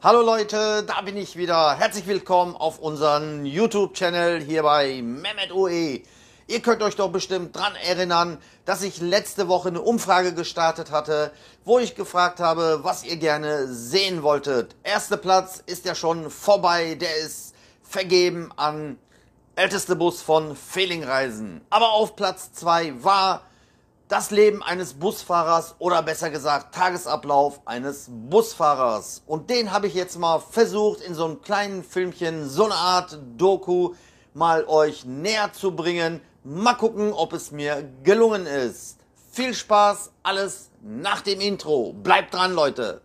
Hallo Leute, da bin ich wieder. Herzlich willkommen auf unserem YouTube-Channel hier bei Mehmet UE. Ihr könnt euch doch bestimmt dran erinnern, dass ich letzte Woche eine Umfrage gestartet hatte, wo ich gefragt habe, was ihr gerne sehen wolltet. Erster Platz ist ja schon vorbei, der ist vergeben an älteste Bus von Fehlingreisen. Aber auf Platz 2 war das Leben eines Busfahrers oder besser gesagt Tagesablauf eines Busfahrers. Und den habe ich jetzt mal versucht in so einem kleinen Filmchen, so eine Art Doku, mal euch näher zu bringen. Mal gucken, ob es mir gelungen ist. Viel Spaß, alles nach dem Intro. Bleibt dran, Leute.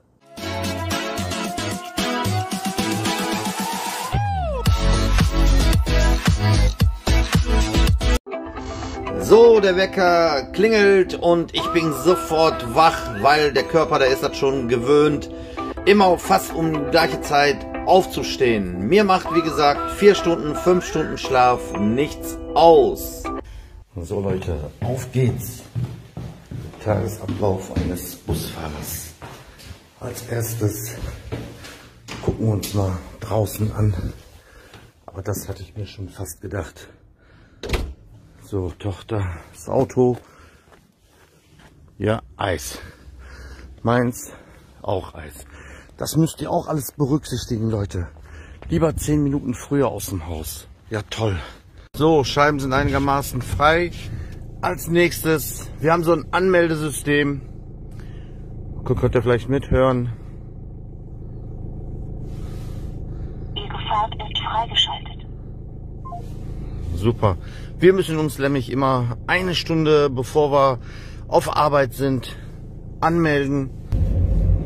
So, der Wecker klingelt und ich bin sofort wach, weil der Körper, der ist das schon gewöhnt, immer fast um die gleiche Zeit aufzustehen. Mir macht, wie gesagt, 4 Stunden, 5 Stunden Schlaf nichts aus. So Leute, auf geht's. Tagesablauf eines Busfahrers. Als erstes gucken wir uns mal draußen an. Aber das hatte ich mir schon fast gedacht. So, Tochter, das Auto. Ja, Eis. Meins auch Eis. Das müsst ihr auch alles berücksichtigen, Leute. Lieber 10 Minuten früher aus dem Haus. Ja, toll. So, Scheiben sind einigermaßen frei. Als nächstes, wir haben so ein Anmeldesystem. Könnt ihr vielleicht mithören. Ihre Fahrt ist freigeschaltet. Super. Wir müssen uns nämlich immer 1 Stunde, bevor wir auf Arbeit sind, anmelden.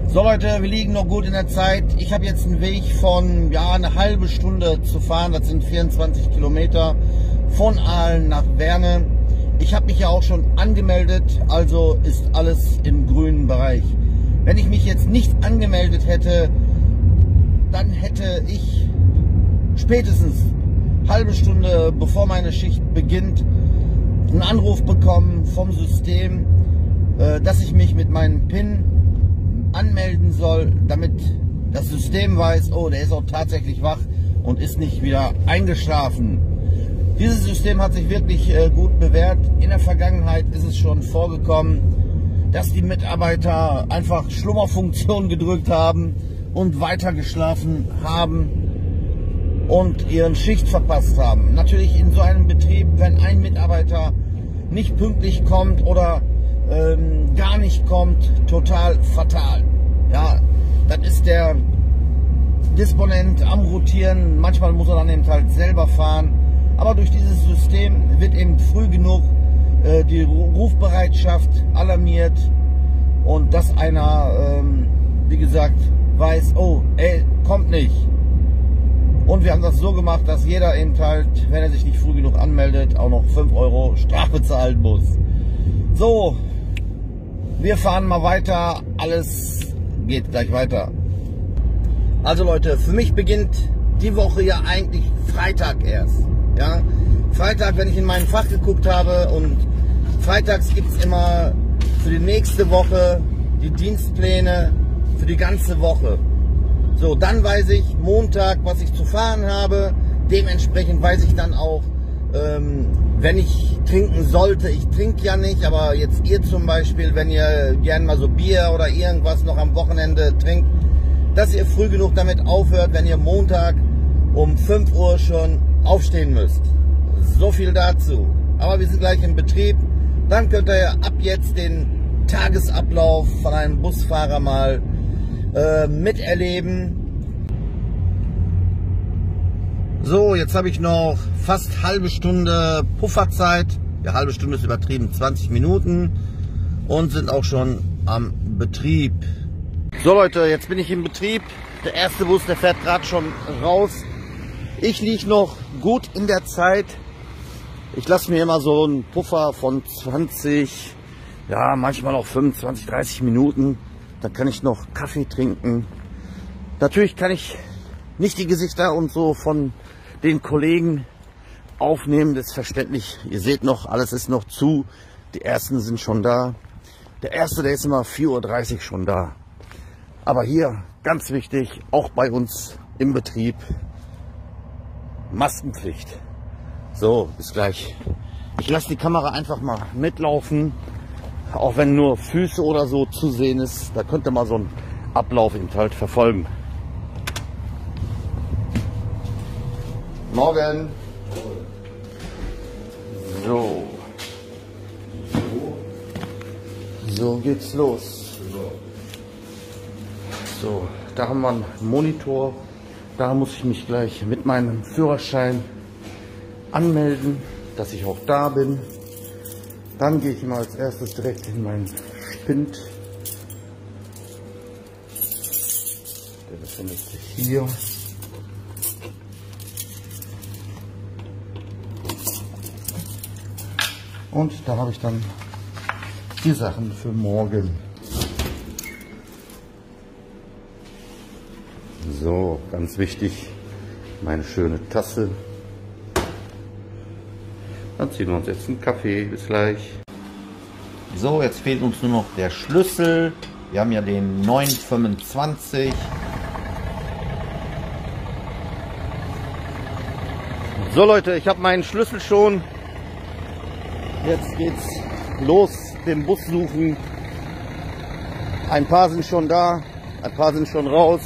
So Leute, wir liegen noch gut in der Zeit. Ich habe jetzt einen Weg von eine halbe Stunde zu fahren. Das sind 24 Kilometer von Aalen nach Werne. Ich habe mich ja auch schon angemeldet, also ist alles im grünen Bereich. Wenn ich mich jetzt nicht angemeldet hätte, dann hätte ich spätestens halbe Stunde bevor meine Schicht beginnt einen Anruf bekommen vom System, dass ich mich mit meinem PIN anmelden soll, damit das System weiß, oh, der ist auch tatsächlich wach und ist nicht wieder eingeschlafen. Dieses System hat sich wirklich gut bewährt. In der Vergangenheit ist es schon vorgekommen, dass die Mitarbeiter einfach Schlummerfunktion gedrückt haben und weiter geschlafen haben und ihren Schicht verpasst haben. Natürlich in so einem Betrieb, wenn ein Mitarbeiter nicht pünktlich kommt oder gar nicht kommt, total fatal. Ja, das ist der Disponent am Rotieren. Manchmal muss er dann eben halt selber fahren. Aber durch dieses System wird eben früh genug die Rufbereitschaft alarmiert und dass einer, wie gesagt, weiß, oh, ey, kommt nicht. Und wir haben das so gemacht, dass jeder eben halt, wenn er sich nicht früh genug anmeldet, auch noch 5 Euro Strafe zahlen muss. So, wir fahren mal weiter. Alles geht gleich weiter. Also Leute, für mich beginnt die Woche ja eigentlich Freitag erst. Ja, Freitag, wenn ich in mein Fach geguckt habe, und freitags gibt es immer für die nächste Woche die Dienstpläne für die ganze Woche. So, dann weiß ich Montag, was ich zu fahren habe. Dementsprechend weiß ich dann auch, wenn ich trinken sollte. Ich trinke ja nicht, aber jetzt ihr zum Beispiel, wenn ihr gern mal so Bier oder irgendwas noch am Wochenende trinkt, dass ihr früh genug damit aufhört, wenn ihr Montag um 5 Uhr schon aufstehen müsst. So viel dazu. Aber wir sind gleich im Betrieb. Dann könnt ihr ja ab jetzt den Tagesablauf von einem Busfahrer mal miterleben. So, jetzt habe ich noch fast halbe Stunde Pufferzeit. Ja, halbe Stunde ist übertrieben, 20 Minuten, und sind auch schon am Betrieb. So Leute, jetzt bin ich im Betrieb. Der erste Bus, der fährt gerade schon raus. Ich liege noch gut in der Zeit. Ich lasse mir immer so einen Puffer von 20, ja manchmal auch 25, 30 Minuten. Dann kann ich noch Kaffee trinken. Natürlich kann ich nicht die Gesichter und so von den Kollegen aufnehmen, das ist verständlich. Ihr seht noch, alles ist noch zu. Die ersten sind schon da. Der erste, der ist immer 4:30 Uhr schon da. Aber hier, ganz wichtig, auch bei uns im Betrieb, Maskenpflicht. So, bis gleich. Ich lasse die Kamera einfach mal mitlaufen, auch wenn nur Füße oder so zu sehen ist. Da könnte man so einen Ablauf eben halt verfolgen. Morgen. So. So geht's los. So, da haben wir einen Monitor. Da muss ich mich gleich mit meinem Führerschein anmelden, dass ich auch da bin. Dann gehe ich mal als erstes direkt in meinen Spind. Der befindet sich hier. Und da habe ich dann die Sachen für morgen. So, ganz wichtig, meine schöne Tasse. Dann ziehen wir uns jetzt einen Kaffee. Bis gleich. So, jetzt fehlt uns nur noch der Schlüssel. Wir haben ja den 925. So Leute, ich habe meinen Schlüssel schon. Jetzt geht's los, den Bus suchen. Ein paar sind schon da, ein paar sind schon raus.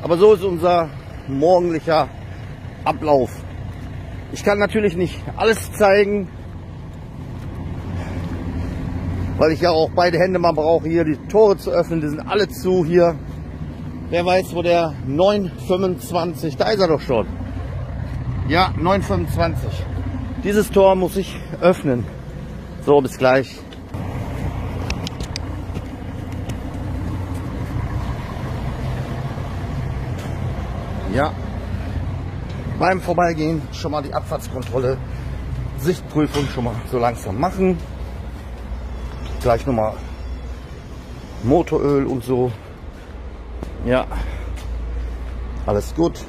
Aber so ist unser morgendlicher Ablauf. Ich kann natürlich nicht alles zeigen, weil ich ja auch beide Hände mal brauche, hier die Tore zu öffnen. Die sind alle zu hier. Wer weiß, wo der 925, da ist er doch schon. Ja, 925. Dieses Tor muss ich öffnen. So, bis gleich. Ja, beim Vorbeigehen schon mal die Abfahrtskontrolle, Sichtprüfung schon mal so langsam machen. Gleich nochmal Motoröl und so. Ja, alles gut.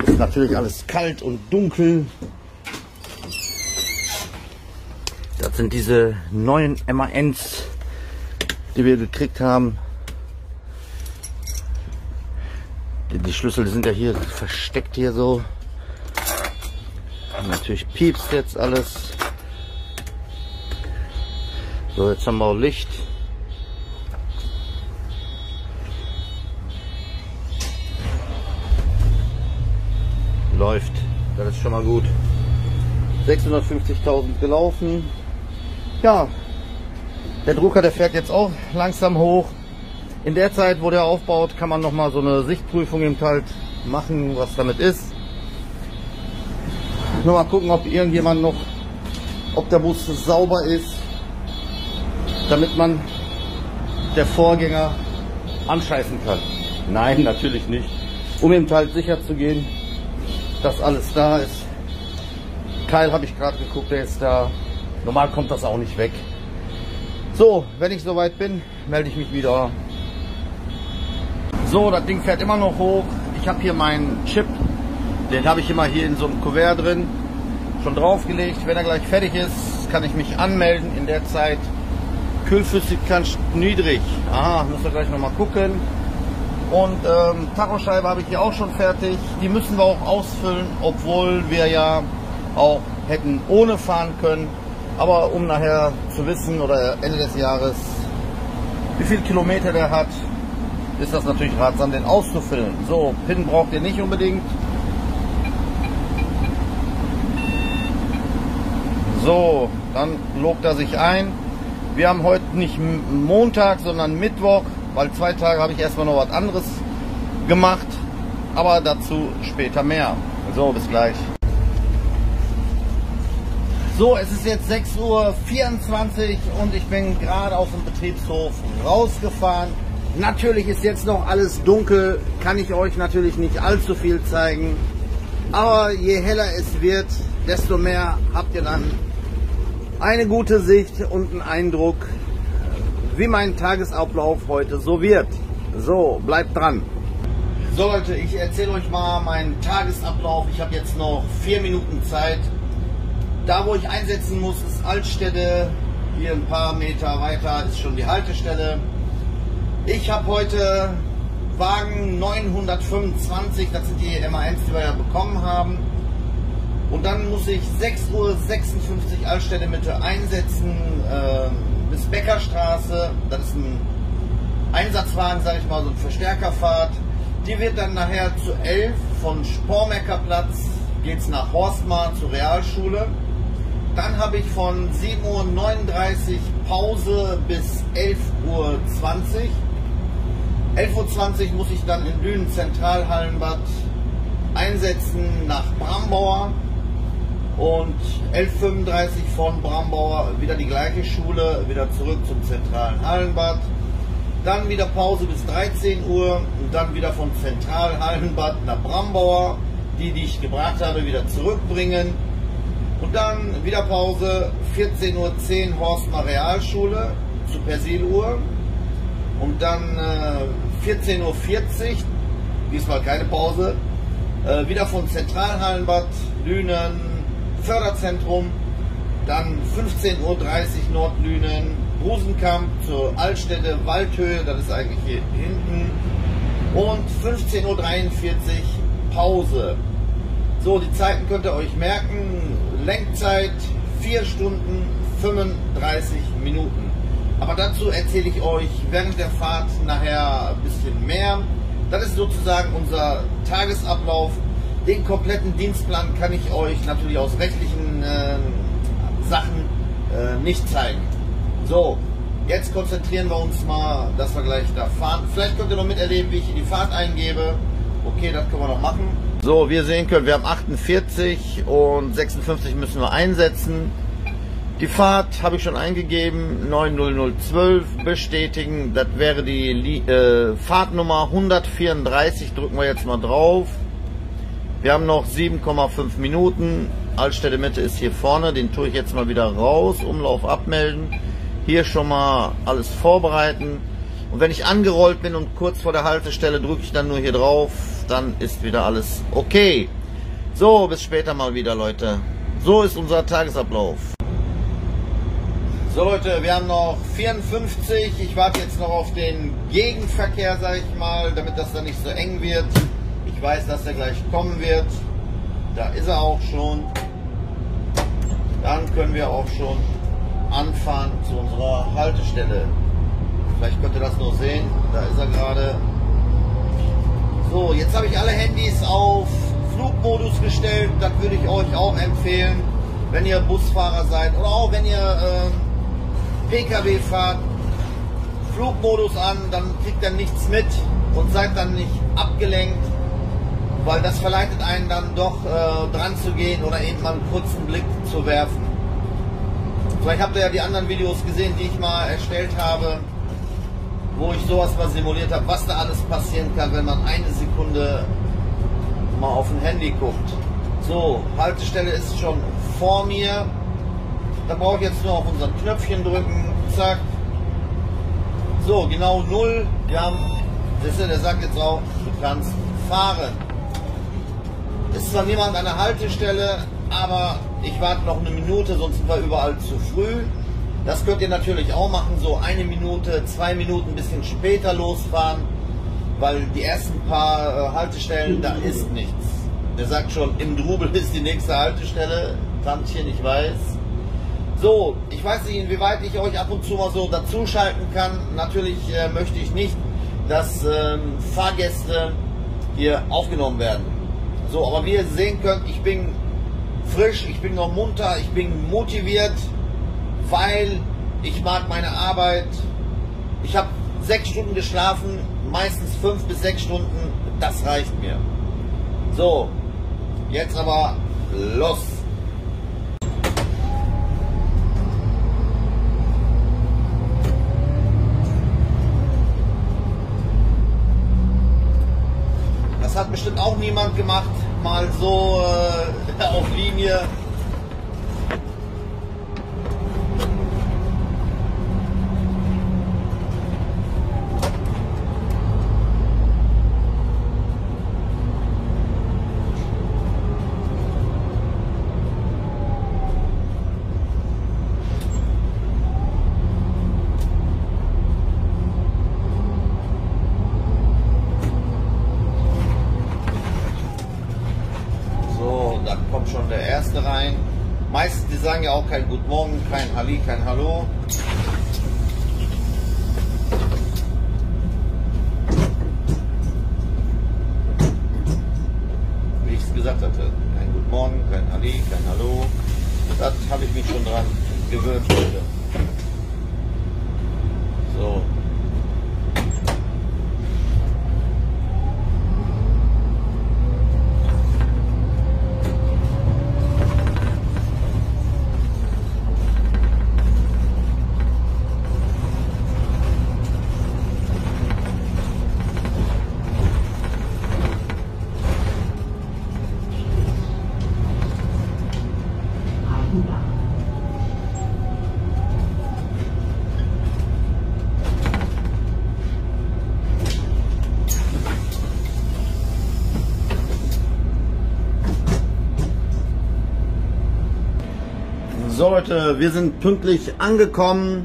Ist natürlich alles kalt und dunkel. Das sind diese neuen MANs, die wir gekriegt haben. Die Schlüssel sind ja hier versteckt hier so. Und natürlich piepst jetzt alles. So, jetzt haben wir auch Licht. Läuft. Das ist schon mal gut. 650.000 gelaufen. Ja, der Drucker, der fährt jetzt auch langsam hoch. In der Zeit, wo der aufbaut, kann man noch mal so eine Sichtprüfung im halt machen, was damit ist. Nur mal gucken, ob irgendjemand noch, ob der Bus sauber ist, damit man der Vorgänger anscheißen kann. Nein, natürlich nicht. Um eben halt sicher zu gehen, dass alles da ist. Keil habe ich gerade geguckt, der ist da. Normal kommt das auch nicht weg. So, wenn ich soweit bin, melde ich mich wieder. So, das Ding fährt immer noch hoch. Ich habe hier meinen Chip, den habe ich immer hier in so einem Kuvert drin, schon draufgelegt. Wenn er gleich fertig ist, kann ich mich anmelden. In der Zeit Kühlflüssigkeit niedrig. Aha, müssen wir gleich nochmal gucken. Und Tachoscheibe habe ich hier auch schon fertig. Die müssen wir auch ausfüllen, obwohl wir ja auch hätten ohne fahren können. Aber um nachher zu wissen oder Ende des Jahres, wie viel Kilometer der hat, ist das natürlich ratsam, den auszufüllen. So, PIN braucht ihr nicht unbedingt. So, dann logt er sich ein. Wir haben heute nicht Montag, sondern Mittwoch, weil 2 Tage habe ich erstmal noch was anderes gemacht. Aber dazu später mehr. So, bis gleich. So, es ist jetzt 6:24 Uhr und ich bin gerade auf dem Betriebshof rausgefahren. Natürlich ist jetzt noch alles dunkel, kann ich euch natürlich nicht allzu viel zeigen. Aber je heller es wird, desto mehr habt ihr dann eine gute Sicht und einen Eindruck, wie mein Tagesablauf heute so wird. So, bleibt dran. So Leute, ich erzähle euch mal meinen Tagesablauf. Ich habe jetzt noch 4 Minuten Zeit. Da wo ich einsetzen muss, ist Altstätte. Hier ein paar Meter weiter ist schon die Haltestelle. Ich habe heute Wagen 925, das sind die MANs, die wir ja bekommen haben. Und dann muss ich 6:56 Uhr Altstätte Mitte einsetzen bis Beckerstraße. Das ist ein Einsatzwagen, sage ich mal, so ein Verstärkerfahrt. Die wird dann nachher zu 11 von Spormeckerplatz geht es nach Horstmar zur Realschule. Dann habe ich von 7:39 Uhr Pause bis 11:20 Uhr. 11:20 Uhr muss ich dann in Lünen Zentralhallenbad einsetzen nach Brambauer. Und 11:35 Uhr von Brambauer wieder die gleiche Schule, wieder zurück zum zentralen Hallenbad. Dann wieder Pause bis 13 Uhr und dann wieder vom Zentralhallenbad nach Brambauer, die ich gebracht habe, wieder zurückbringen. Und dann wieder Pause, 14:10 Uhr Horstmar Realschule zu Persiluhr. Und dann 14:40 Uhr, diesmal keine Pause, wieder von Zentralhallenbad, Lünen, Förderzentrum. Dann 15:30 Uhr Nordlünen, Brusenkamp zur Altstätte, Waldhöhe, das ist eigentlich hier hinten. Und 15:43 Uhr Pause. So, die Zeiten könnt ihr euch merken. Lenkzeit 4 Stunden 35 Minuten. Aber dazu erzähle ich euch während der Fahrt nachher ein bisschen mehr. Das ist sozusagen unser Tagesablauf. Den kompletten Dienstplan kann ich euch natürlich aus rechtlichen Sachen nicht zeigen. So, jetzt konzentrieren wir uns mal, dass wir gleich da fahren. Vielleicht könnt ihr noch miterleben, wie ich in die Fahrt eingebe. Okay, das können wir noch machen. So, wie ihr sehen könnt, wir haben 48 und 56 müssen wir einsetzen. Die Fahrt habe ich schon eingegeben, 90012, bestätigen. Das wäre die Fahrtnummer 134, drücken wir jetzt mal drauf. Wir haben noch 7,5 Minuten. Altstätte Mitte ist hier vorne, den tue ich jetzt mal wieder raus, Umlauf abmelden. Hier schon mal alles vorbereiten. Und wenn ich angerollt bin und kurz vor der Haltestelle, drücke ich dann nur hier drauf, dann ist wieder alles okay. So, bis später mal wieder, Leute. So ist unser Tagesablauf. So Leute, wir haben noch 54. Ich warte jetzt noch auf den Gegenverkehr, sage ich mal, damit das dann nicht so eng wird. Ich weiß, dass er gleich kommen wird. Da ist er auch schon. Dann können wir auch schon anfahren zu unserer Haltestelle. Vielleicht könnt ihr das noch sehen. Da ist er gerade. So, jetzt habe ich alle Handys auf Flugmodus gestellt. Das würde ich euch auch empfehlen, wenn ihr Busfahrer seid oder auch wenn ihr PKW fahrt. Flugmodus an, dann kriegt ihr nichts mit und seid dann nicht abgelenkt, weil das verleitet einen dann doch dran zu gehen oder eben mal einen kurzen Blick zu werfen. Vielleicht habt ihr ja die anderen Videos gesehen, die ich mal erstellt habe, wo ich sowas mal simuliert habe, was da alles passieren kann, wenn man eine Sekunde mal auf ein Handy guckt. So, Haltestelle ist schon vor mir. Da brauche ich jetzt nur auf unseren Knöpfchen drücken. Zack. So, genau 0. Wir haben, der sagt jetzt auch, du kannst fahren. Ist zwar niemand an der Haltestelle, aber ich warte noch eine Minute, sonst sind wir überall zu früh. Das könnt ihr natürlich auch machen, so 1 Minute, 2 Minuten, ein bisschen später losfahren, weil die ersten paar Haltestellen, da ist nichts. Der sagt schon, im Drubel ist die nächste Haltestelle, Tantchen, ich weiß. So, ich weiß nicht, inwieweit ich euch ab und zu mal so dazuschalten kann. Natürlich möchte ich nicht, dass Fahrgäste hier aufgenommen werden. So, aber wie ihr sehen könnt, ich bin frisch, ich bin noch munter, ich bin motiviert, weil ich mag meine Arbeit. Ich habe 6 Stunden geschlafen, meistens 5 bis 6 Stunden, das reicht mir. So, jetzt aber los. Das hat bestimmt auch niemand gemacht, mal so auf Linie. rein. Meistens, die sagen ja auch kein Guten Morgen, kein Halli, kein Hallo. Wie ich es gesagt hatte, kein Guten Morgen, kein Halli, kein Hallo. Das habe ich mich schon dran gewöhnt heute. So. So Leute, wir sind pünktlich angekommen.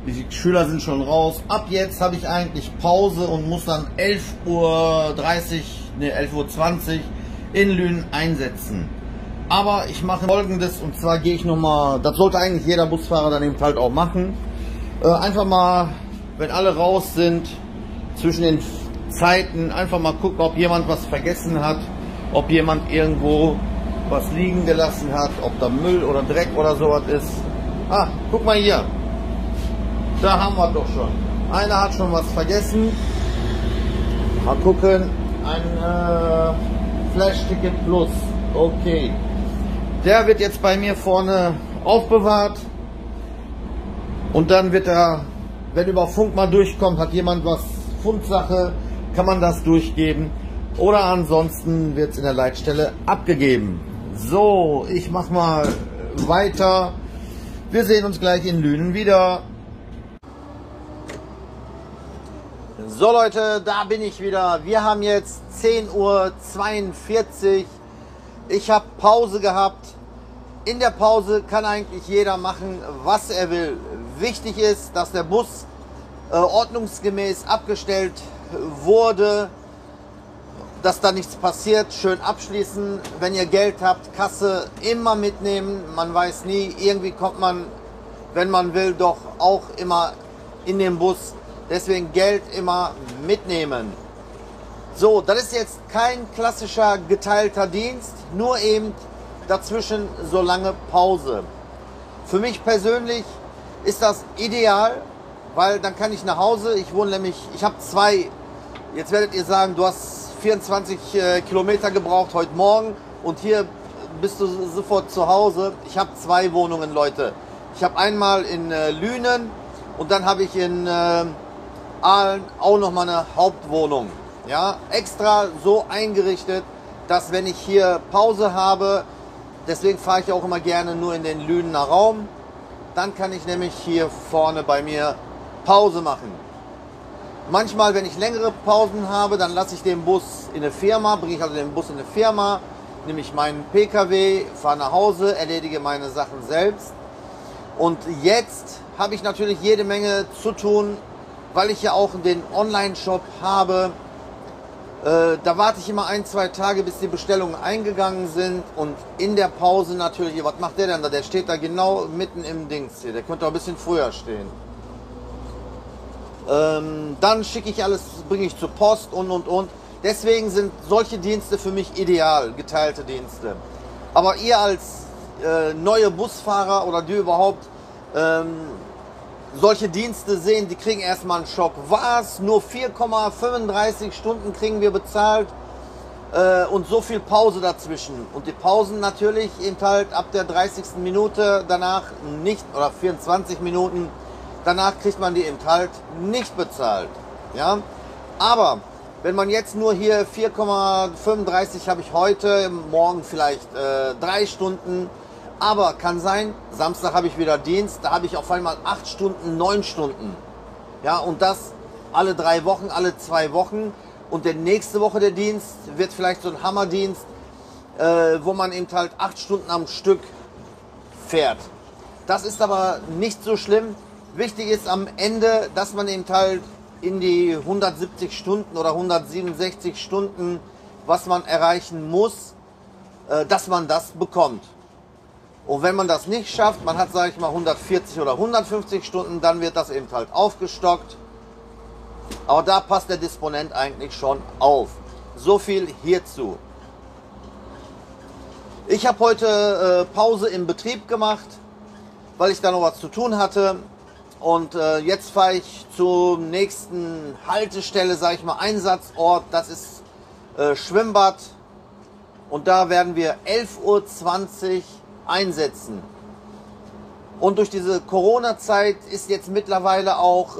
Die Schüler sind schon raus. Ab jetzt habe ich eigentlich Pause und muss dann 11:20 Uhr, 11:20 Uhr in Lünen einsetzen. Aber ich mache Folgendes, und zwar gehe ich nochmal, das sollte eigentlich jeder Busfahrer dann eben halt auch machen. Einfach mal, wenn alle raus sind, zwischen den Zeiten, einfach mal gucken, ob jemand was vergessen hat, ob jemand irgendwo was liegen gelassen hat, ob da Müll oder Dreck oder sowas ist. Ah, guck mal hier. Da haben wir doch schon. Einer hat schon was vergessen. Mal gucken. Ein Flash-Ticket Plus. Okay. Der wird jetzt bei mir vorne aufbewahrt. Und dann wird er, wenn über Funk mal durchkommt, hat jemand was Fundsache, kann man das durchgeben. Oder ansonsten wird es in der Leitstelle abgegeben. So, ich mach mal weiter. Wir sehen uns gleich in Lünen wieder. So Leute, da bin ich wieder. Wir haben jetzt 10:42 Uhr. Ich habe Pause gehabt. In der Pause kann eigentlich jeder machen, was er will. Wichtig ist, dass der Bus ordnungsgemäß abgestellt wurde, dass da nichts passiert. Schön abschließen. Wenn ihr Geld habt, Kasse immer mitnehmen. Man weiß nie, irgendwie kommt man, wenn man will, doch auch immer in den Bus. Deswegen Geld immer mitnehmen. So, das ist jetzt kein klassischer geteilter Dienst, nur eben dazwischen so lange Pause. Für mich persönlich ist das ideal, weil dann kann ich nach Hause. Ich wohne nämlich, ich habe zwei, jetzt werdet ihr sagen, du hast 24 Kilometer gebraucht heute Morgen und hier bist du sofort zu Hause. Ich habe zwei Wohnungen, Leute. Ich habe einmal in Lünen und dann habe ich in Aalen auch noch mal eine Hauptwohnung. Ja, extra so eingerichtet, dass wenn ich hier Pause habe, deswegen fahre ich auch immer gerne nur in den Lünener Raum, dann kann ich nämlich hier vorne bei mir Pause machen. Manchmal, wenn ich längere Pausen habe, dann lasse ich den Bus in eine Firma, bringe ich also den Bus in eine Firma, nehme ich meinen PKW, fahre nach Hause, erledige meine Sachen selbst. Und jetzt habe ich natürlich jede Menge zu tun, weil ich ja auch den Online-Shop habe. Da warte ich immer 1-2 Tage, bis die Bestellungen eingegangen sind, und in der Pause natürlich, was macht der denn da? Der steht da genau mitten im Dings hier, der könnte auch ein bisschen früher stehen. Dann schicke ich alles, bringe ich zur Post und. Deswegen sind solche Dienste für mich ideal, geteilte Dienste. Aber ihr als neue Busfahrer oder die überhaupt solche Dienste sehen, die kriegen erstmal einen Schock. Was? Nur 4,35 Stunden kriegen wir bezahlt und so viel Pause dazwischen. Und die Pausen natürlich eben halt ab der 30. Minute danach nicht, oder 24 Minuten, danach kriegt man die eben halt nicht bezahlt. Ja? Aber wenn man jetzt nur hier 4,35 habe ich heute, morgen vielleicht 3 Stunden, aber kann sein, Samstag habe ich wieder Dienst, da habe ich auf einmal 8 Stunden, 9 Stunden. Ja, und das alle 3 Wochen, alle 2 Wochen. Und der nächste Woche der Dienst wird vielleicht so ein Hammerdienst, wo man eben halt 8 Stunden am Stück fährt. Das ist aber nicht so schlimm. Wichtig ist am Ende, dass man eben halt in die 170 Stunden oder 167 Stunden, was man erreichen muss, dass man das bekommt. Und wenn man das nicht schafft, man hat, sage ich mal, 140 oder 150 Stunden, dann wird das eben halt aufgestockt. Aber da passt der Disponent eigentlich schon auf. So viel hierzu. Ich habe heute Pause im Betrieb gemacht, weil ich da noch was zu tun hatte. Und jetzt fahre ich zur nächsten Haltestelle, sage ich mal, Einsatzort. Das ist Schwimmbad. Und da werden wir 11:20 Uhr einsetzen. Und durch diese Corona-Zeit ist jetzt mittlerweile auch,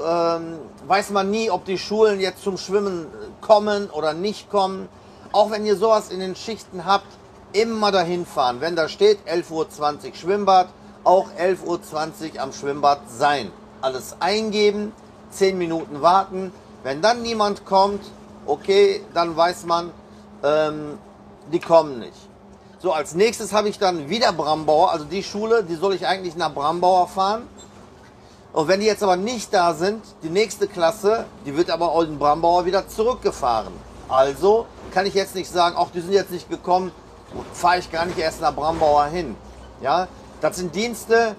weiß man nie, ob die Schulen jetzt zum Schwimmen kommen oder nicht kommen. Auch wenn ihr sowas in den Schichten habt, immer dahin fahren. Wenn da steht 11:20 Uhr Schwimmbad, auch 11:20 Uhr am Schwimmbad sein. Alles eingeben, 10 Minuten warten. Wenn dann niemand kommt, okay, dann weiß man, die kommen nicht. So, als nächstes habe ich dann wieder Brambauer, also die Schule, die soll ich eigentlich nach Brambauer fahren. Und wenn die jetzt aber nicht da sind, die nächste Klasse, die wird aber auch in Brambauer wieder zurückgefahren. Also kann ich jetzt nicht sagen, ach, die sind jetzt nicht gekommen, fahre ich gar nicht erst nach Brambauer hin. Ja, das sind Dienste,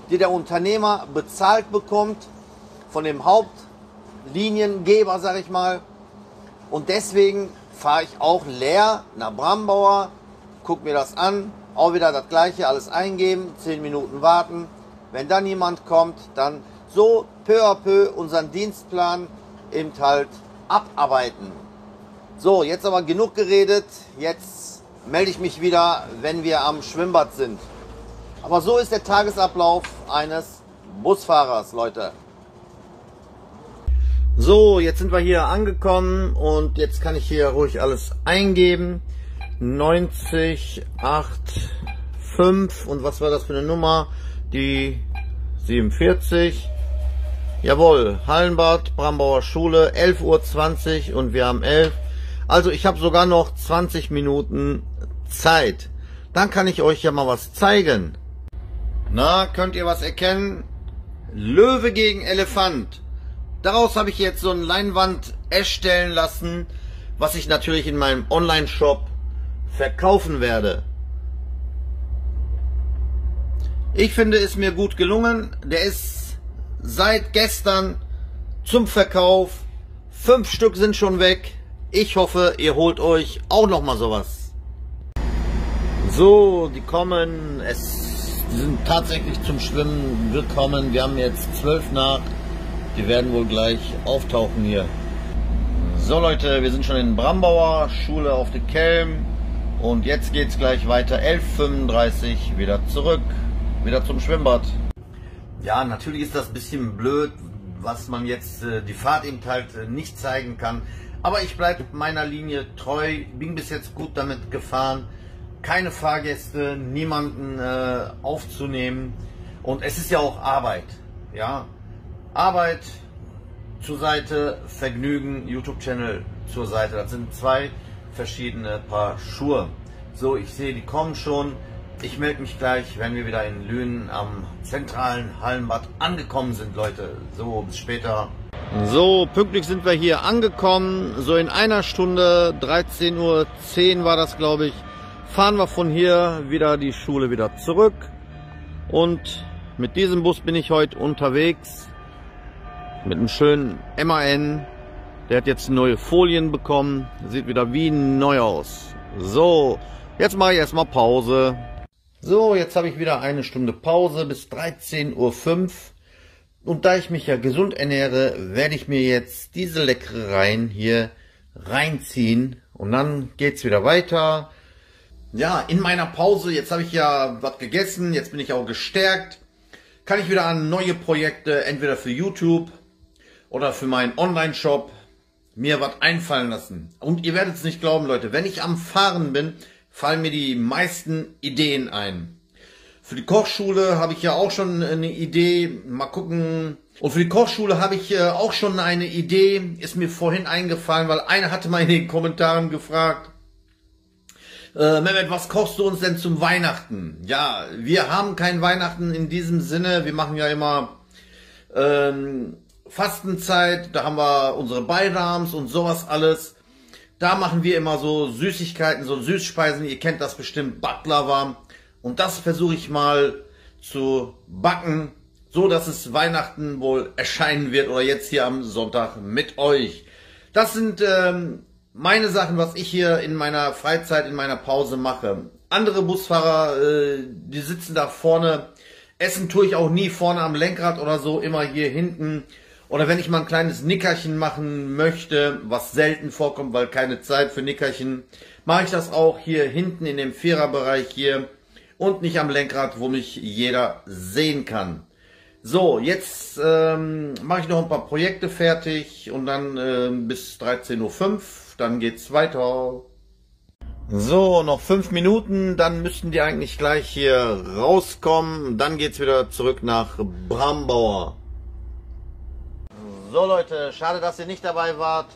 die der Unternehmer bezahlt bekommt von dem Hauptliniengeber, sage ich mal. Und deswegen fahre ich auch leer nach Brambauer, guck mir das an, auch wieder das gleiche, alles eingeben, 10 Minuten warten. Wenn dann jemand kommt, dann so peu à peu unseren Dienstplan eben halt abarbeiten. So, jetzt aber genug geredet, jetzt melde ich mich wieder, wenn wir am Schwimmbad sind. Aber so ist der Tagesablauf eines Busfahrers, Leute. So, jetzt sind wir hier angekommen und jetzt kann ich hier ruhig alles eingeben. 90, 8, 5 und was war das für eine Nummer? Die 47. Jawohl, Hallenbad, Brambauer Schule, 11:20 Uhr und wir haben 11. Also ich habe sogar noch 20 Minuten Zeit. Dann kann ich euch ja mal was zeigen. Na, könnt ihr was erkennen? Löwe gegen Elefant. Daraus habe ich jetzt so eine Leinwand erstellen lassen, was ich natürlich in meinem Online-Shop verkaufen werde. Ich finde, es mir gut gelungen. Der ist seit gestern zum Verkauf. 5 Stück sind schon weg. Ich hoffe, ihr holt euch auch noch mal sowas. So, die kommen. Die sind tatsächlich zum Schwimmen gekommen. Wir haben jetzt 12 nach. Die werden wohl gleich auftauchen hier. So Leute, wir sind schon in Brambauer Schule auf der Kelm. Und jetzt geht es gleich weiter, 11:35 Uhr, wieder zurück, wieder zum Schwimmbad. Ja, natürlich ist das ein bisschen blöd, was man jetzt die Fahrt eben halt nicht zeigen kann. Aber ich bleibe meiner Linie treu, bin bis jetzt gut damit gefahren. Keine Fahrgäste, niemanden aufzunehmen. Und es ist ja auch Arbeit. Ja, Arbeit zur Seite, Vergnügen, YouTube-Channel zur Seite. Das sind 2 verschiedene Paar Schuhe. So, ich sehe, die kommen schon. Ich melde mich gleich, wenn wir wieder in Lünen am zentralen Hallenbad angekommen sind, Leute. So, bis später. So, pünktlich sind wir hier angekommen. So in einer Stunde, 13:10 Uhr war das, glaube ich, fahren wir von hier wieder die Schule wieder zurück. Und mit diesem Bus bin ich heute unterwegs. Mit einem schönen MAN. Der hat jetzt neue Folien bekommen. Sieht wieder wie neu aus. So, jetzt mache ich erstmal Pause. So, jetzt habe ich wieder eine Stunde Pause bis 13:05 Uhr. Und da ich mich ja gesund ernähre, werde ich mir jetzt diese Leckereien hier reinziehen. Und dann geht's wieder weiter. Ja, in meiner Pause, jetzt habe ich ja was gegessen, jetzt bin ich auch gestärkt. Kann ich wieder an neue Projekte, entweder für YouTube oder für meinen Online-Shop, mir was einfallen lassen. Und ihr werdet es nicht glauben, Leute, wenn ich am Fahren bin, fallen mir die meisten Ideen ein. Für die Kochschule habe ich ja auch schon eine Idee, mal gucken. Und für die Kochschule habe ich auch schon eine Idee, ist mir vorhin eingefallen, weil einer hatte mal in den Kommentaren gefragt, Mehmet, was kochst du uns denn zum Weihnachten? Ja, wir haben kein Weihnachten in diesem Sinne, wir machen ja immer Fastenzeit, da haben wir unsere Bayrams und sowas alles. Da machen wir immer so Süßigkeiten, so Süßspeisen, ihr kennt das bestimmt, Baklava Und das versuche ich mal zu backen, so dass es Weihnachten wohl erscheinen wird oder jetzt hier am Sonntag mit euch. Das sind meine Sachen, was ich hier in meiner Freizeit, in meiner Pause mache. Andere Busfahrer, die sitzen da vorne. Essen tue ich auch nie vorne am Lenkrad oder so, immer hier hinten. Oder wenn ich mal ein kleines Nickerchen machen möchte, was selten vorkommt, weil keine Zeit für Nickerchen, mache ich das auch hier hinten in dem Viererbereich hier und nicht am Lenkrad, wo mich jeder sehen kann. So, jetzt mache ich noch ein paar Projekte fertig und dann bis 13:05 Uhr, dann geht's weiter. So, noch 5 Minuten, dann müssten die eigentlich gleich hier rauskommen. Dann geht's wieder zurück nach Brambauer. So Leute, schade, dass ihr nicht dabei wart.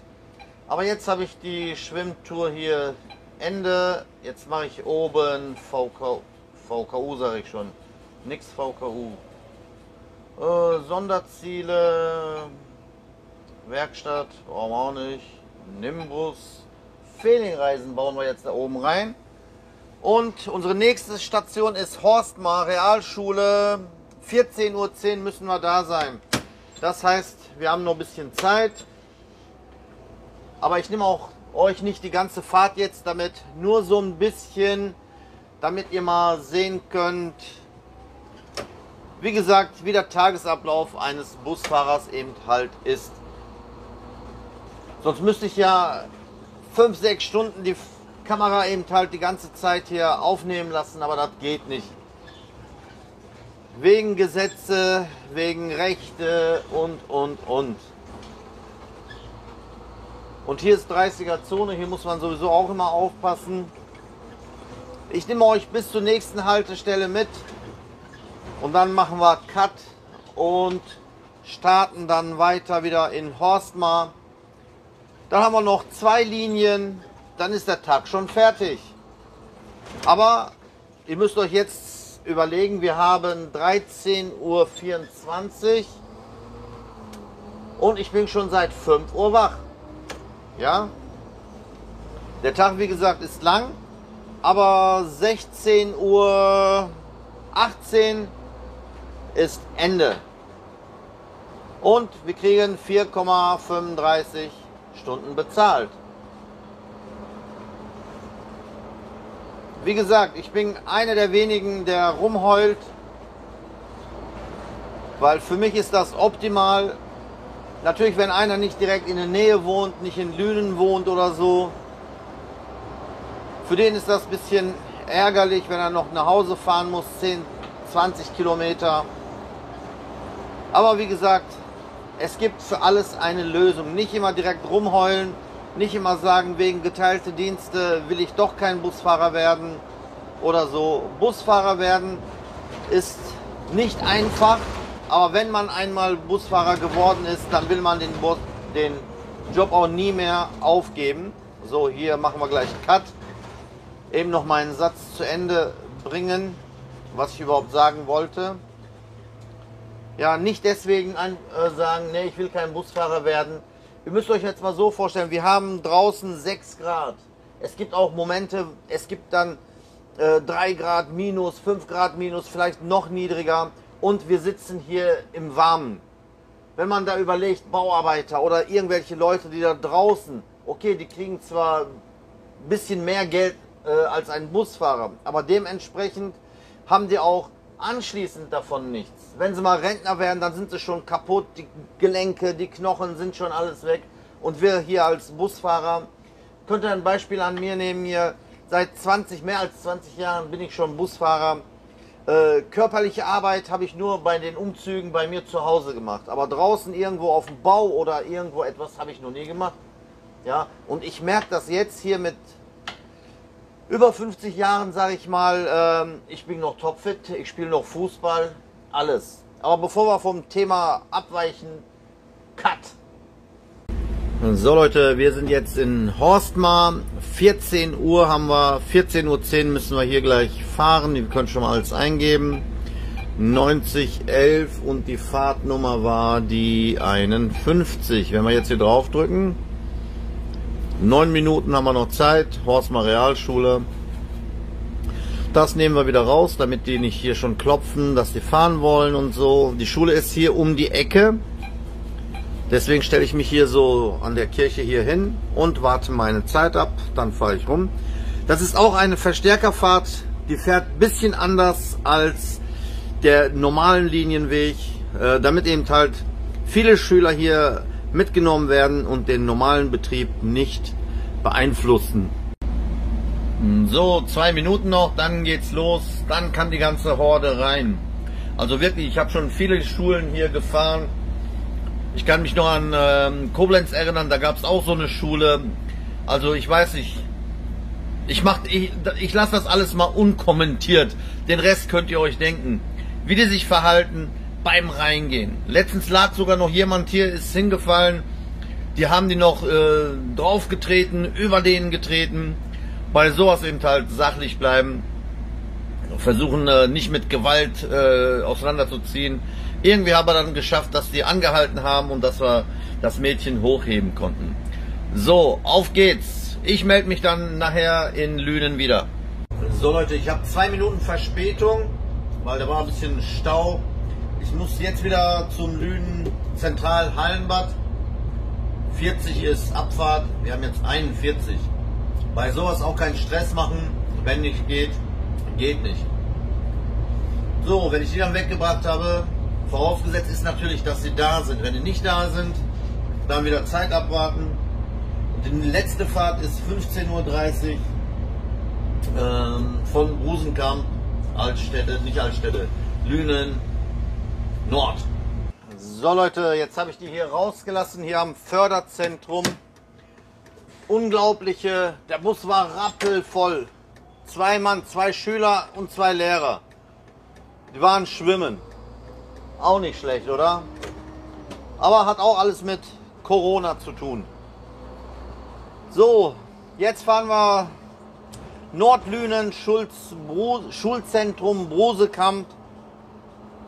Aber jetzt habe ich die Schwimmtour hier Ende. Jetzt mache ich oben VKU sage ich schon. Nix VKU. Sonderziele, Werkstatt, brauchen wir auch nicht. Nimbus. Ferienreisen bauen wir jetzt da oben rein. Und unsere nächste Station ist Horstmar Realschule. 14:10 Uhr müssen wir da sein. Das heißt, wir haben noch ein bisschen Zeit. Aber ich nehme auch euch nicht die ganze Fahrt jetzt damit. Nur so ein bisschen, damit ihr mal sehen könnt, wie gesagt, wie der Tagesablauf eines Busfahrers eben halt ist. Sonst müsste ich ja 5, 6 Stunden die Kamera eben halt die ganze Zeit hier aufnehmen lassen, aber das geht nicht. Wegen Gesetze, wegen Rechte und. Und hier ist 30er Zone, hier muss man sowieso auch immer aufpassen. Ich nehme euch bis zur nächsten Haltestelle mit und dann machen wir Cut und starten dann weiter wieder in Horstmar. Dann haben wir noch 2 Linien, dann ist der Tag schon fertig. Aber ihr müsst euch jetzt überlegen, wir haben 13:24 Uhr und ich bin schon seit 5 Uhr wach. Ja, der Tag, wie gesagt, ist lang, aber 16:18 Uhr ist Ende. Und wir kriegen 4,35 Stunden bezahlt. Wie gesagt, ich bin einer der wenigen, der rumheult, weil für mich ist das optimal. Natürlich, wenn einer nicht direkt in der Nähe wohnt, nicht in Lünen wohnt oder so, für den ist das ein bisschen ärgerlich, wenn er noch nach Hause fahren muss, 10, 20 Kilometer. Aber wie gesagt, es gibt für alles eine Lösung. Nicht immer direkt rumheulen, nicht immer sagen, wegen geteilte Dienste will ich doch kein Busfahrer werden oder so. Busfahrer werden ist nicht einfach. Aber wenn man einmal Busfahrer geworden ist, dann will man den Job auch nie mehr aufgeben. So, hier machen wir gleich Cut. Eben noch meinen Satz zu Ende bringen, was ich überhaupt sagen wollte. Ja, nicht deswegen sagen, nee, ich will kein Busfahrer werden. Ihr müsst euch jetzt mal so vorstellen, wir haben draußen 6 Grad. Es gibt auch Momente, es gibt dann 3 Grad minus, 5 Grad minus, vielleicht noch niedriger. Und wir sitzen hier im Warmen. Wenn man da überlegt, Bauarbeiter oder irgendwelche Leute, die da draußen, okay, die kriegen zwar ein bisschen mehr Geld als ein Busfahrer, aber dementsprechend haben die auch anschließend davon nichts. Wenn sie mal Rentner werden, dann sind sie schon kaputt, die Gelenke, die Knochen sind schon alles weg. Und wir hier als Busfahrer, könnt ihr ein Beispiel an mir nehmen, hier seit mehr als 20 Jahren bin ich schon Busfahrer. Körperliche Arbeit habe ich nur bei den Umzügen bei mir zu Hause gemacht. Aber draußen irgendwo auf dem Bau oder irgendwo etwas habe ich noch nie gemacht. Ja, und ich merke das jetzt hier mit über 50 Jahren, sage ich mal, ich bin noch topfit, ich spiele noch Fußball, alles. Aber bevor wir vom Thema abweichen, Cut. So Leute, wir sind jetzt in Horstmar. 14 Uhr haben wir, 14:10 Uhr müssen wir hier gleich fahren. Ihr könnt schon mal alles eingeben. 9011 und die Fahrtnummer war die 51. Wenn wir jetzt hier drauf drücken, 9 Minuten haben wir noch Zeit. Horstmar Realschule. Das nehmen wir wieder raus, damit die nicht hier schon klopfen, dass die fahren wollen und so. Die Schule ist hier um die Ecke. Deswegen stelle ich mich hier so an der Kirche hier hin und warte meine Zeit ab. Dann fahre ich rum. Das ist auch eine Verstärkerfahrt. Die fährt ein bisschen anders als der normalen Linienweg, damit eben halt viele Schüler hier mitgenommen werden und den normalen Betrieb nicht beeinflussen. So, 2 Minuten noch, dann geht's los, dann kann die ganze Horde rein. Also wirklich, ich habe schon viele Schulen hier gefahren. Ich kann mich noch an Koblenz erinnern, da gab es auch so eine Schule. Also ich weiß nicht, ich lasse das alles mal unkommentiert. Den Rest könnt ihr euch denken, wie die sich verhalten beim Reingehen. Letztens lag sogar noch jemand hier, ist hingefallen. Die haben die noch draufgetreten, über denen getreten. Bei sowas eben halt sachlich bleiben. Versuchen nicht mit Gewalt auseinanderzuziehen. Irgendwie haben wir dann geschafft, dass die angehalten haben und dass wir das Mädchen hochheben konnten. So, auf geht's. Ich melde mich dann nachher in Lünen wieder. So Leute, ich habe 2 Minuten Verspätung, weil da war ein bisschen Stau. Ich muss jetzt wieder zum Lünen Zentral-Hallenbad. 40 ist Abfahrt, wir haben jetzt 41. Bei sowas auch keinen Stress machen, wenn nicht geht, geht nicht. So, wenn ich die dann weggebracht habe, vorausgesetzt ist natürlich, dass sie da sind. Wenn die nicht da sind, dann wieder Zeit abwarten. Und die letzte Fahrt ist 15:30 Uhr von Brusenkamp, Altstädte, nicht Altstädte, Lünen, Nord. So Leute, jetzt habe ich die hier rausgelassen, hier am Förderzentrum. Unglaubliche, der Bus war rappelvoll. 2 Mann, 2 Schüler und 2 Lehrer. Die waren schwimmen. Auch nicht schlecht, oder? Aber hat auch alles mit Corona zu tun. So, jetzt fahren wir Nordlünen, Schulzentrum Brusekamp.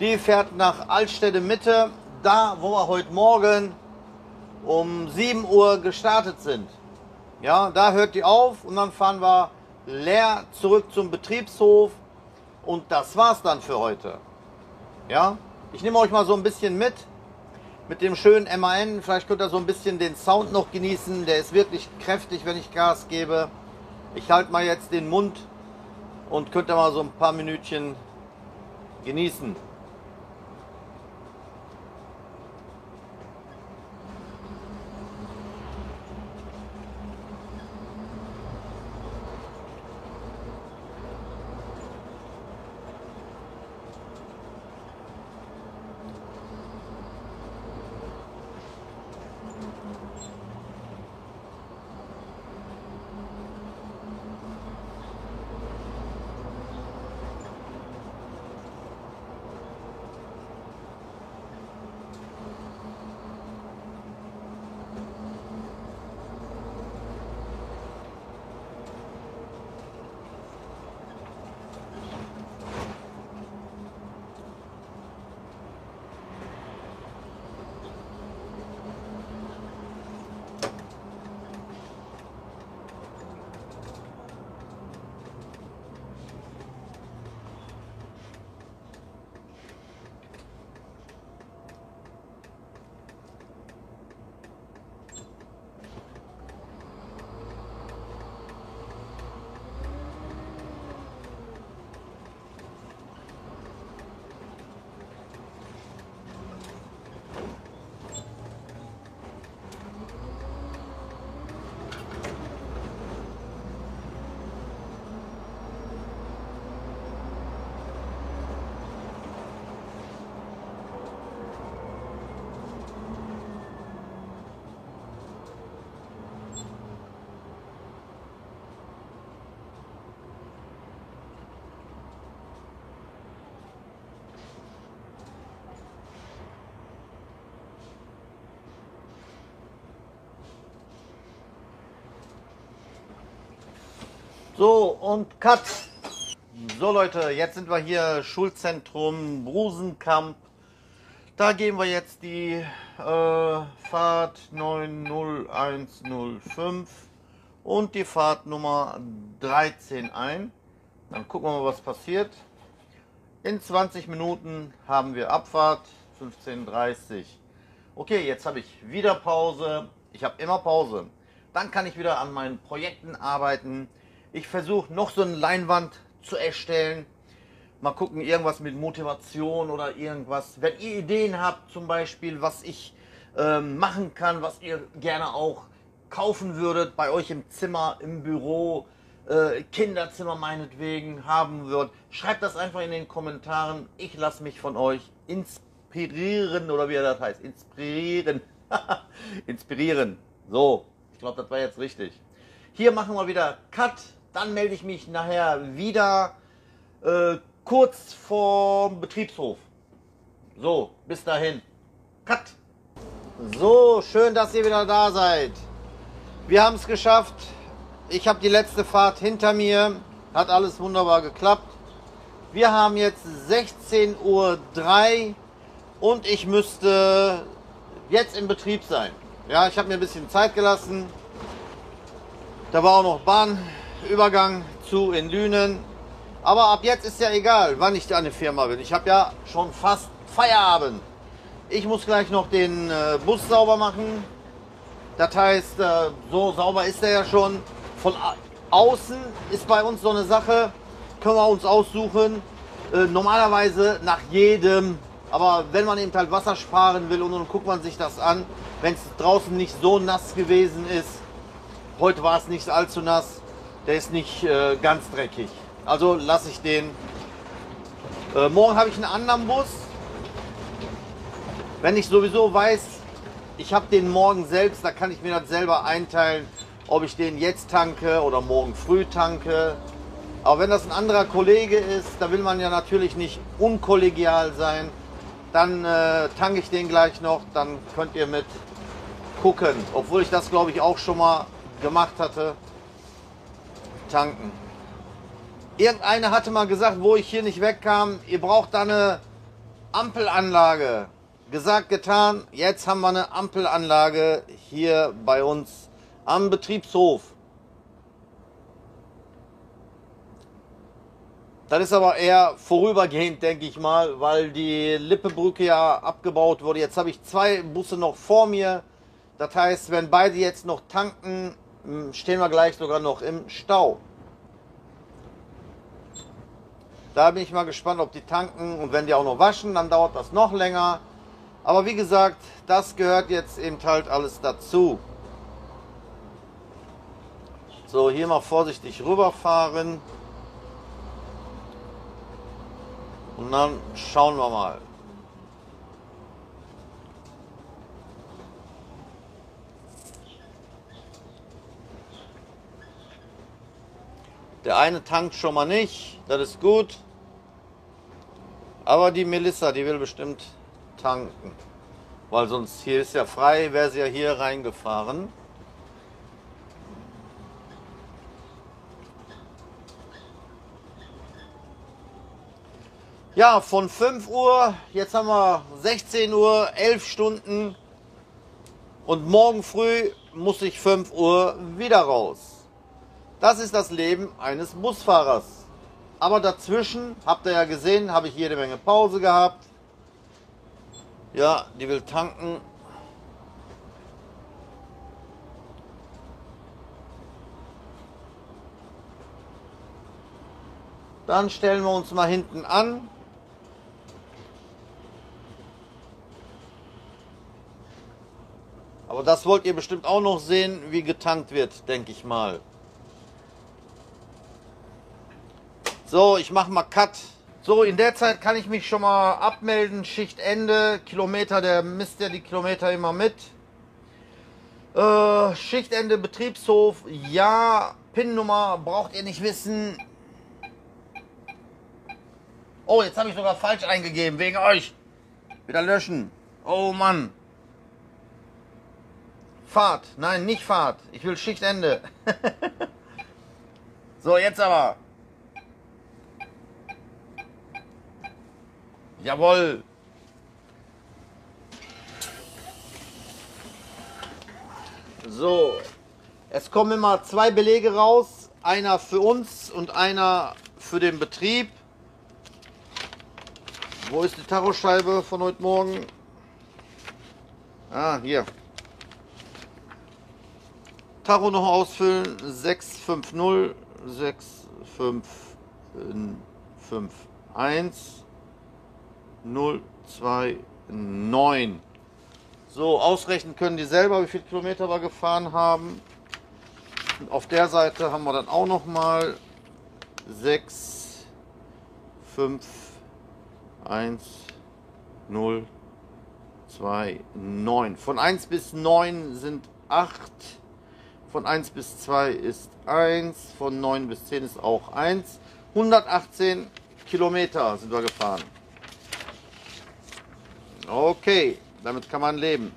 Die fährt nach Altstädte Mitte, da wo wir heute Morgen um 7 Uhr gestartet sind. Ja, da hört die auf und dann fahren wir leer zurück zum Betriebshof und das war's dann für heute. Ja, ich nehme euch mal so ein bisschen mit dem schönen MAN. Vielleicht könnt ihr so ein bisschen den Sound noch genießen. Der ist wirklich kräftig, wenn ich Gas gebe. Ich halte mal jetzt den Mund und könnt ihr mal so ein paar Minütchen genießen. So, und Cut. So Leute, jetzt sind wir hier Schulzentrum Brusenkamp. Da gehen wir jetzt die Fahrt 90105 und die Fahrtnummer 13 ein. Dann gucken wir mal, was passiert. In 20 Minuten haben wir Abfahrt, 15:30 Uhr. Okay, jetzt habe ich wieder Pause. Ich habe immer Pause. Dann kann ich wieder an meinen Projekten arbeiten. Ich versuche noch so eine Leinwand zu erstellen. Mal gucken, irgendwas mit Motivation oder irgendwas. Wenn ihr Ideen habt, zum Beispiel, was ich machen kann, was ihr gerne auch kaufen würdet, bei euch im Zimmer, im Büro, Kinderzimmer meinetwegen haben würdet, schreibt das einfach in den Kommentaren. Ich lasse mich von euch inspirieren, oder wie das heißt, inspirieren. Inspirieren. So, ich glaube, das war jetzt richtig. Hier machen wir wieder Cut, dann melde ich mich nachher wieder kurz vorm Betriebshof. So, bis dahin. Cut. So, schön, dass ihr wieder da seid. Wir haben es geschafft. Ich habe die letzte Fahrt hinter mir. Hat alles wunderbar geklappt. Wir haben jetzt 16:03 Uhr und ich müsste jetzt im Betrieb sein. Ja, ich habe mir ein bisschen Zeit gelassen. Da war auch noch Bahnübergang in Lünen. Aber ab jetzt ist ja egal, wann ich an der Firma bin. Ich habe ja schon fast Feierabend. Ich muss gleich noch den Bus sauber machen. Das heißt, so sauber ist er ja schon. Von außen ist bei uns so eine Sache, können wir uns aussuchen. Normalerweise nach jedem, aber wenn man eben halt Wasser sparen will und dann guckt man sich das an, wenn es draußen nicht so nass gewesen ist. Heute war es nicht allzu nass, der ist nicht ganz dreckig. Also lasse ich den. Morgen habe ich einen anderen Bus. Wenn ich sowieso weiß, ich habe den morgen selbst, da kann ich mir das selber einteilen, ob ich den jetzt tanke oder morgen früh tanke. Aber wenn das ein anderer Kollege ist, da will man ja natürlich nicht unkollegial sein, dann tanke ich den gleich noch, dann könnt ihr mit gucken. Obwohl ich das, glaube ich, auch schon mal gemacht hatte. Tanken. Irgendeiner hatte mal gesagt, wo ich hier nicht wegkam, ihr braucht da eine Ampelanlage. Gesagt, getan, jetzt haben wir eine Ampelanlage hier bei uns am Betriebshof. Das ist aber eher vorübergehend, denke ich mal, weil die Lippebrücke ja abgebaut wurde. Jetzt habe ich 2 Busse noch vor mir. Das heißt, wenn beide jetzt noch tanken, stehen wir gleich sogar noch im Stau. Da bin ich mal gespannt, ob die tanken, und wenn die auch noch waschen, dann dauert das noch länger. Aber wie gesagt, das gehört jetzt eben halt alles dazu. So, hier mal vorsichtig rüberfahren. Und dann schauen wir mal. Der eine tankt schon mal nicht, das ist gut. Aber die Melissa, die will bestimmt tanken. Weil sonst, hier ist ja frei, wäre sie ja hier reingefahren. Ja, von 5 Uhr, jetzt haben wir 16 Uhr, 11 Stunden. Und morgen früh muss ich 5 Uhr wieder raus. Das ist das Leben eines Busfahrers. Aber dazwischen, habt ihr ja gesehen, habe ich jede Menge Pause gehabt. Ja, die will tanken. Dann stellen wir uns mal hinten an. Aber das wollt ihr bestimmt auch noch sehen, wie getankt wird, denke ich mal. So, ich mache mal Cut. So, in der Zeit kann ich mich schon mal abmelden. Schichtende, Kilometer, der misst ja die Kilometer immer mit. Schichtende, Betriebshof, ja. PIN-Nummer braucht ihr nicht wissen. Oh, jetzt habe ich sogar falsch eingegeben, wegen euch. Wieder löschen. Oh Mann. Fahrt. Nein, nicht Fahrt. Ich will Schichtende. So, jetzt aber. Jawohl. So. Es kommen immer 2 Belege raus. Einer für uns und einer für den Betrieb. Wo ist die Tachoscheibe von heute Morgen? Ah, hier. Tacho noch ausfüllen. 650 6551 029. So, ausrechnen können die selber, wie viele Kilometer wir gefahren haben. Und auf der Seite haben wir dann auch noch mal 6 5 1 0 2 9. Von 1 bis 9 sind 8. Von 1 bis 2 ist 1. Von 9 bis 10 ist auch 1. 118 Kilometer sind wir gefahren. Okay, damit kann man leben.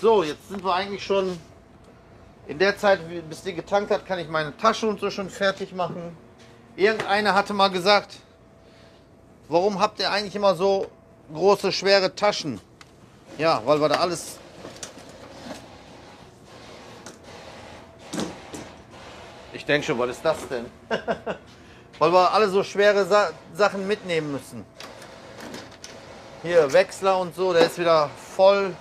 So, jetzt sind wir eigentlich schon in der Zeit, bis die getankt hat, kann ich meine Tasche und so schon fertig machen. Irgendeiner hatte mal gesagt, warum habt ihr eigentlich immer so große, schwere Taschen? Ja, weil wir da alles... Ich denke schon, was ist das denn? Weil wir alle so schwere Sachen mitnehmen müssen. Hier, Wechsler und so, der ist wieder voll.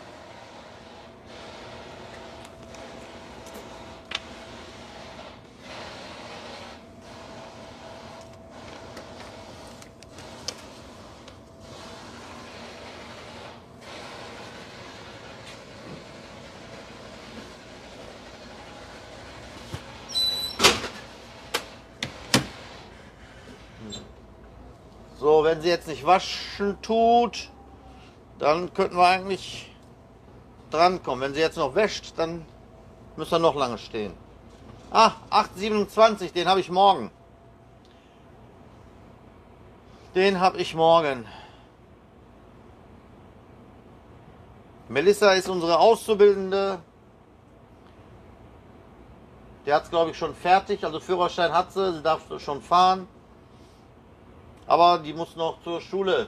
So, wenn sie jetzt nicht waschen tut, dann könnten wir eigentlich drankommen. Wenn sie jetzt noch wäscht, dann müssen wir noch lange stehen. Ah, 8,27, den habe ich morgen. Den habe ich morgen. Melissa ist unsere Auszubildende. Die hat es, glaube ich, schon fertig. Also Führerschein hat sie, sie darf schon fahren. Aber die muss noch zur Schule.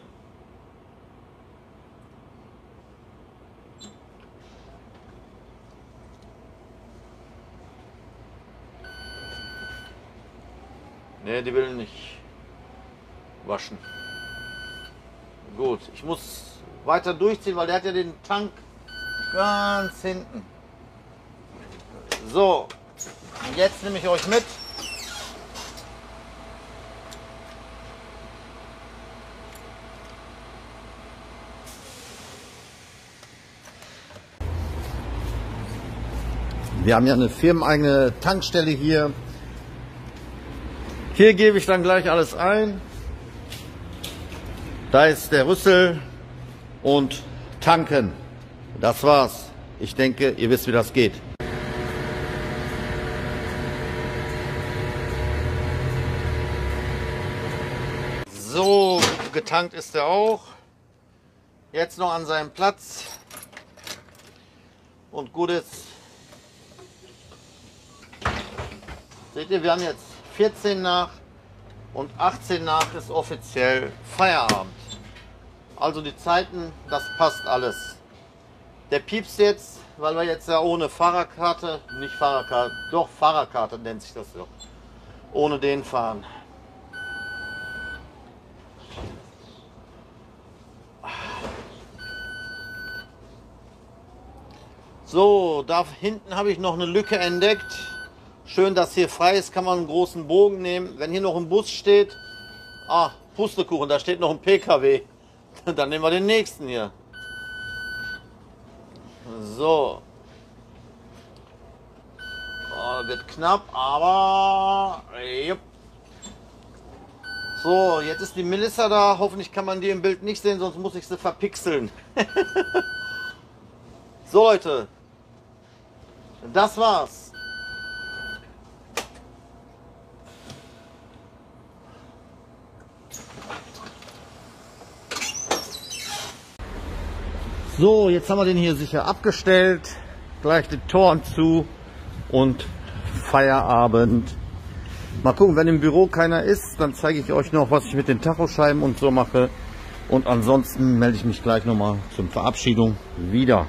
Ne, die will nicht waschen. Gut, ich muss weiter durchziehen, weil der hat ja den Tank ganz hinten. So, jetzt nehme ich euch mit. Wir haben ja eine firmeneigene Tankstelle hier. Hier gebe ich dann gleich alles ein. Da ist der Rüssel und tanken. Das war's. Ich denke, ihr wisst, wie das geht. So, getankt ist er auch. Jetzt noch an seinem Platz. Und gut ist. Seht ihr, wir haben jetzt 14 nach und 18 nach ist offiziell Feierabend. Also die Zeiten, das passt alles. Der piepst jetzt, weil wir jetzt ja ohne Fahrerkarte, nicht Fahrerkarte, doch Fahrerkarte nennt sich das so, ohne den fahren. So, da hinten habe ich noch eine Lücke entdeckt. Schön, dass hier frei ist, kann man einen großen Bogen nehmen. Wenn hier noch ein Bus steht, Pustekuchen, da steht noch ein PKW. Dann nehmen wir den nächsten hier. So. Wird knapp, aber... Jupp. So, jetzt ist die Melissa da. Hoffentlich kann man die im Bild nicht sehen, sonst muss ich sie verpixeln. So Leute, das war's. So, jetzt haben wir den hier sicher abgestellt. Gleich die Toren zu und Feierabend. Mal gucken, wenn im Büro keiner ist, dann zeige ich euch noch, was ich mit den Tachoscheiben und so mache. Und ansonsten melde ich mich gleich nochmal zur Verabschiedung wieder.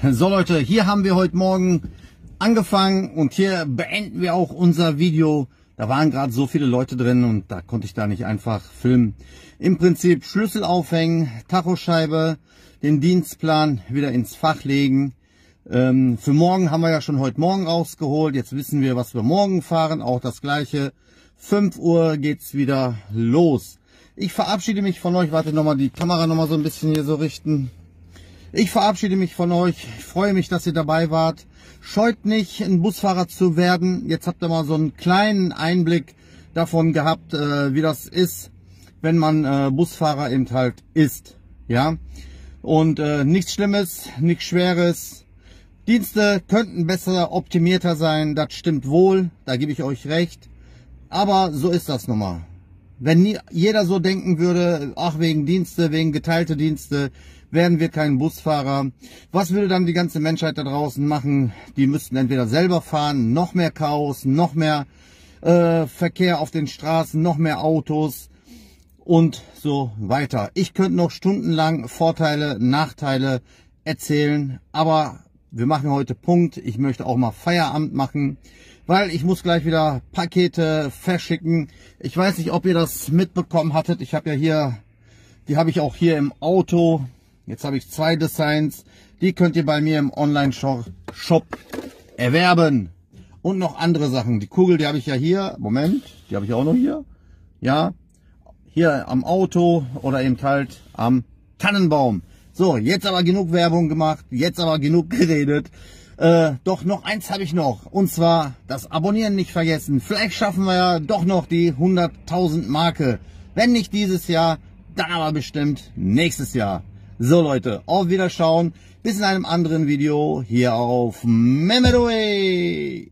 So Leute, hier haben wir heute Morgen angefangen und hier beenden wir auch unser Video. Da waren gerade so viele Leute drin und da konnte ich da nicht einfach filmen. Im Prinzip Schlüssel aufhängen, Tachoscheibe, den Dienstplan wieder ins Fach legen. Für morgen haben wir ja schon heute Morgen rausgeholt. Jetzt wissen wir, was wir morgen fahren. Auch das gleiche. 5 Uhr geht's wieder los. Ich verabschiede mich von euch. Warte nochmal, die Kamera nochmal so ein bisschen hier so richten. Ich verabschiede mich von euch. Ich freue mich, dass ihr dabei wart. Scheut nicht, ein Busfahrer zu werden. Jetzt habt ihr mal so einen kleinen Einblick davon gehabt, wie das ist, wenn man Busfahrer eben halt ist. Ja, und nichts Schlimmes, nichts Schweres. Dienste könnten besser optimierter sein, das stimmt wohl, da gebe ich euch recht. Aber so ist das nun mal. Wenn jeder so denken würde, ach wegen Dienste, wegen geteilte Dienste, wären wir kein Busfahrer. Was würde dann die ganze Menschheit da draußen machen? Die müssten entweder selber fahren, noch mehr Chaos, noch mehr Verkehr auf den Straßen, noch mehr Autos und so weiter. Ich könnte noch stundenlang Vorteile, Nachteile erzählen, aber wir machen heute Punkt. Ich möchte auch mal Feierabend machen, weil ich muss gleich wieder Pakete verschicken. Ich weiß nicht, ob ihr das mitbekommen hattet. Ich habe ja hier, die habe ich auch hier im Auto. Jetzt habe ich 2 Designs. Die könnt ihr bei mir im Online-Shop erwerben. Und noch andere Sachen. Die Kugel, die habe ich ja hier. Moment, die habe ich auch noch hier. Ja, hier am Auto oder eben halt am Tannenbaum. So, jetzt aber genug Werbung gemacht, jetzt aber genug geredet. Doch noch eins habe ich noch, und zwar das Abonnieren nicht vergessen. Vielleicht schaffen wir ja doch noch die 100.000 Marke. Wenn nicht dieses Jahr, dann aber bestimmt nächstes Jahr. So Leute, auf Wiederschauen. Bis in einem anderen Video hier auf Memory.